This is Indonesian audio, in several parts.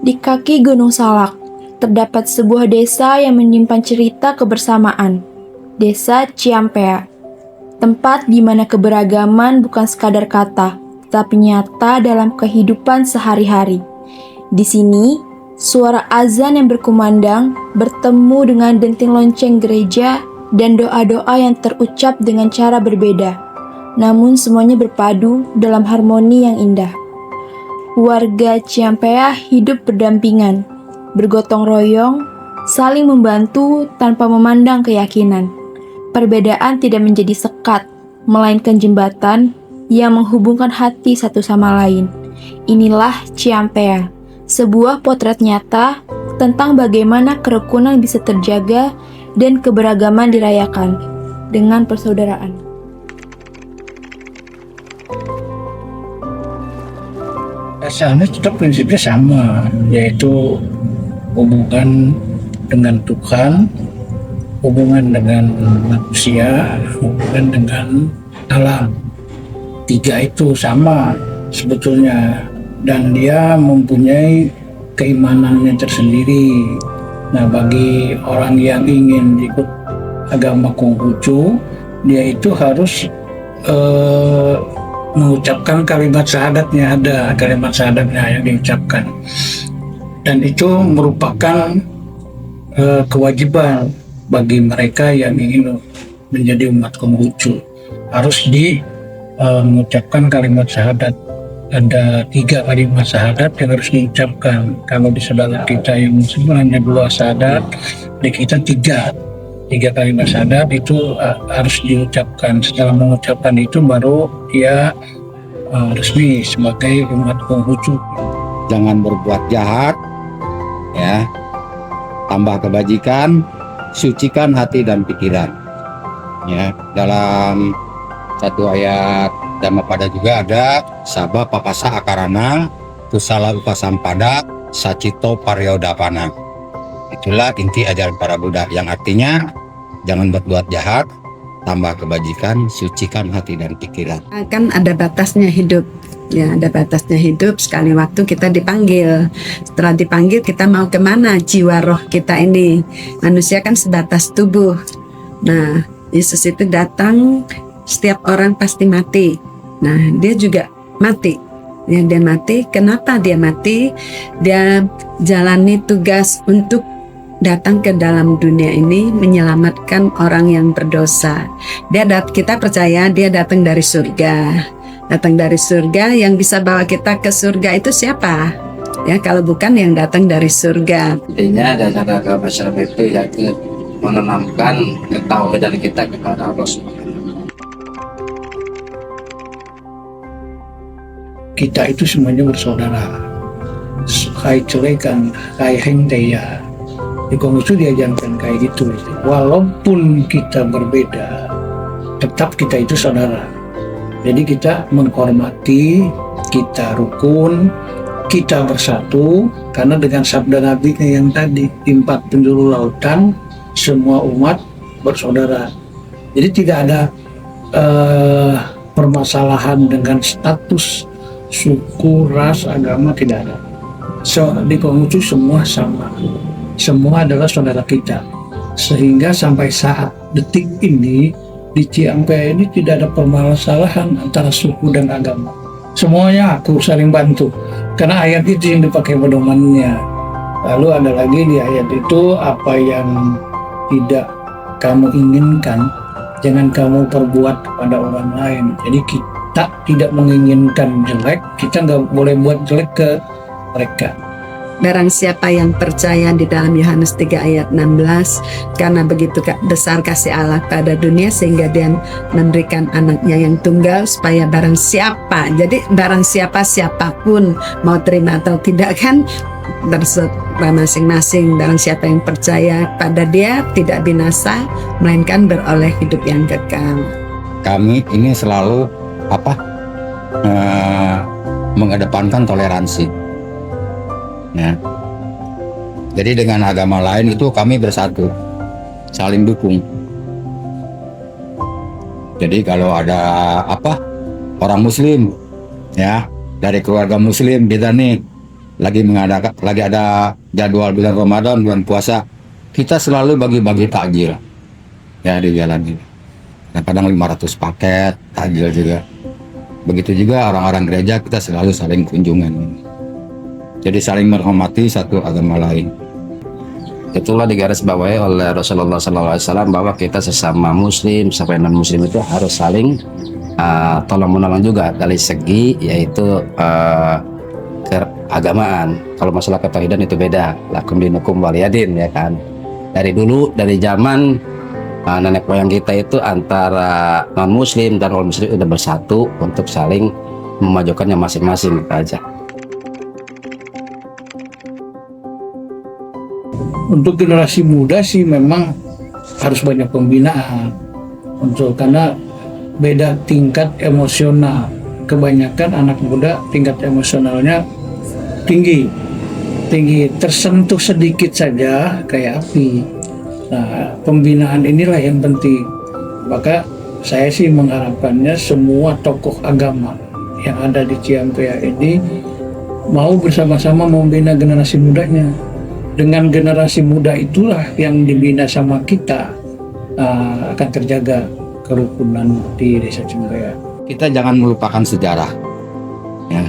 Di kaki Gunung Salak, terdapat sebuah desa yang menyimpan cerita kebersamaan. Desa Ciampea, tempat di mana keberagaman bukan sekadar kata, tetapi nyata dalam kehidupan sehari-hari. Di sini, suara azan yang berkumandang bertemu dengan denting lonceng gereja dan doa-doa yang terucap dengan cara berbeda. Namun semuanya berpadu dalam harmoni yang indah. Warga Ciampea hidup berdampingan, bergotong royong, saling membantu tanpa memandang keyakinan. Perbedaan tidak menjadi sekat, melainkan jembatan yang menghubungkan hati satu sama lain. Inilah Ciampea, sebuah potret nyata tentang bagaimana kerukunan bisa terjaga dan keberagaman dirayakan dengan persaudaraan. Asalnya tetap prinsipnya sama, yaitu hubungan dengan Tuhan, hubungan dengan manusia, hubungan dengan alam. Tiga itu sama sebetulnya, dan dia mempunyai keimanannya tersendiri. Nah, bagi orang yang ingin ikut agama Konghucu, dia itu harus mengucapkan kalimat syahadatnya, ada kalimat syahadatnya yang diucapkan, dan itu merupakan kewajiban bagi mereka yang ingin menjadi umat Konghucu, harus mengucapkan kalimat syahadat. Ada 3 kalimat syahadat yang harus diucapkan. Kalau di saudara kita yang muslim hanya 2 syahadat, di kita 3 kalimat syahadat itu harus diucapkan. Setelah mengucapkan itu baru dia resmi sebagai umat Konghucu. Jangan berbuat jahat, ya. Tambah kebajikan, sucikan hati dan pikiran. Ya, dalam satu ayat Dhammapada juga ada sabha papasa akarana tusala upasampada sacito paryodapana. Itulah inti ajaran para Buddha, yang artinya jangan berbuat jahat, tambah kebajikan, sucikan hati dan pikiran. Kan ada batasnya hidup, ya ada batasnya hidup. Sekali waktu kita dipanggil, setelah dipanggil kita mau kemana? Jiwa roh kita ini, manusia kan sebatas tubuh. Nah, Yesus itu datang, setiap orang pasti mati. Nah, dia juga mati. Ya, dia mati. Kenapa dia mati? Dia jalani tugas untuk datang ke dalam dunia ini menyelamatkan orang yang berdosa. Kita percaya dia datang dari surga. Datang dari surga, yang bisa bawa kita ke surga itu siapa? Ya, kalau bukan yang datang dari surga. Intinya dasar agama Islam itu yaitu menanamkan ketakwaan kita kepada Allah Subhanahu. Kita itu semuanya bersaudara. Kai celekan, kai heng teya. Di Konghucu diajarkan kayak gitu. Walaupun kita berbeda, tetap kita itu saudara. Jadi kita menghormati, kita rukun, kita bersatu, karena dengan sabda Nabi yang tadi, di 4 penjuru lautan, semua umat bersaudara. Jadi tidak ada permasalahan dengan status suku, ras, agama, tidak ada. Di Konghucu semua sama, semua adalah saudara kita, sehingga sampai saat detik ini di Ciampea ini tidak ada permasalahan antara suku dan agama. Semuanya aku saling bantu, karena ayat itu yang dipakai pedomannya. Lalu ada lagi di ayat itu, apa yang tidak kamu inginkan jangan kamu perbuat kepada orang lain. Jadi kita tidak menginginkan jelek, kita nggak boleh buat jelek ke mereka. Barang siapa yang percaya, di dalam Yohanes 3 ayat 16, karena begitu besar kasih Allah pada dunia sehingga dia memberikan anaknya yang tunggal, supaya barang siapa, jadi barang siapapun mau terima atau tidak kan terserah masing-masing. Barang siapa yang percaya pada dia tidak binasa, melainkan beroleh hidup yang kekal. Kami ini selalu mengedepankan toleransi. Ya. Jadi dengan agama lain itu kami bersatu, saling dukung. Jadi kalau ada orang Muslim, ya dari keluarga Muslim kita nih lagi ada jadwal bulan Ramadan, bulan puasa, kita selalu bagi-bagi takjil ya di jalan ini. Kadang 500 paket takjil juga. Begitu juga orang-orang gereja, kita selalu saling kunjungan. Jadi saling menghormati satu agama lain. Itulah digarisbawahi oleh Rasulullah SAW bahwa kita sesama muslim sampai non muslim itu harus saling tolong menolong juga dari segi yaitu keagamaan. Kalau masalah ketauhidan itu beda, lakum dinukum waliyadin, ya kan. Dari dulu, dari zaman nenek moyang kita itu antara non muslim dan orang muslim udah bersatu untuk saling memajukannya masing-masing, gitu aja. Untuk generasi muda sih memang harus banyak pembinaan karena beda tingkat emosional. Kebanyakan anak muda tingkat emosionalnya tinggi, tersentuh sedikit saja kayak api. Nah, pembinaan inilah yang penting. Maka saya sih mengharapkannya semua tokoh agama yang ada di Ciampea ini mau bersama-sama membina generasi mudanya. Dengan generasi muda itulah yang dibina sama kita akan terjaga kerukunan di Desa Ciampea. Kita jangan melupakan sejarah. Ya.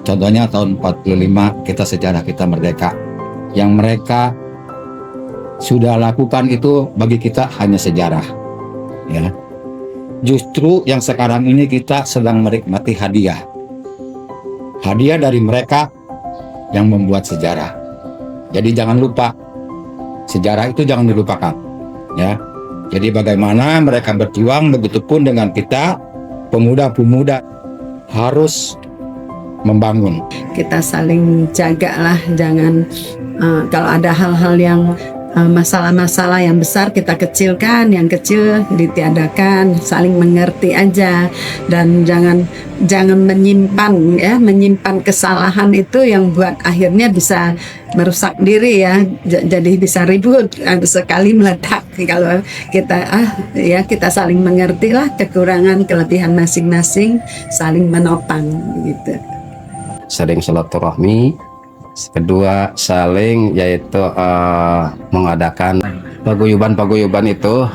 Contohnya tahun 45 sejarah kita merdeka. Yang mereka sudah lakukan itu bagi kita hanya sejarah. Ya. Justru yang sekarang ini kita sedang menikmati hadiah. Hadiah dari mereka yang membuat sejarah. Jadi jangan lupa, sejarah itu jangan dilupakan. Ya. Jadi bagaimana mereka berjuang, begitupun dengan kita, pemuda-pemuda harus membangun. Kita saling jagalah, jangan kalau ada hal-hal yang masalah-masalah yang besar kita kecilkan, yang kecil ditiadakan, saling mengerti aja, dan jangan menyimpan kesalahan itu yang buat akhirnya bisa merusak diri ya, jadi bisa ribut sekali meledak. Kalau kita saling mengerti lah kekurangan kelebihan masing-masing, saling menopang gitu. Saling silaturahmi, kedua saling yaitu mengadakan paguyuban itu,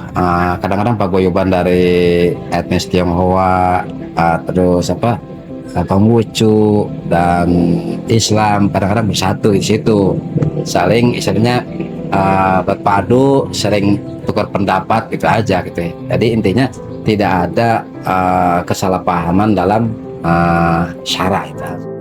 kadang-kadang paguyuban dari etnis Tionghoa, terus Konghucu dan Islam kadang-kadang bersatu di situ, saling istilahnya berpadu, sering tukar pendapat gitu aja gitu ya. Jadi intinya tidak ada kesalahpahaman dalam syara itu.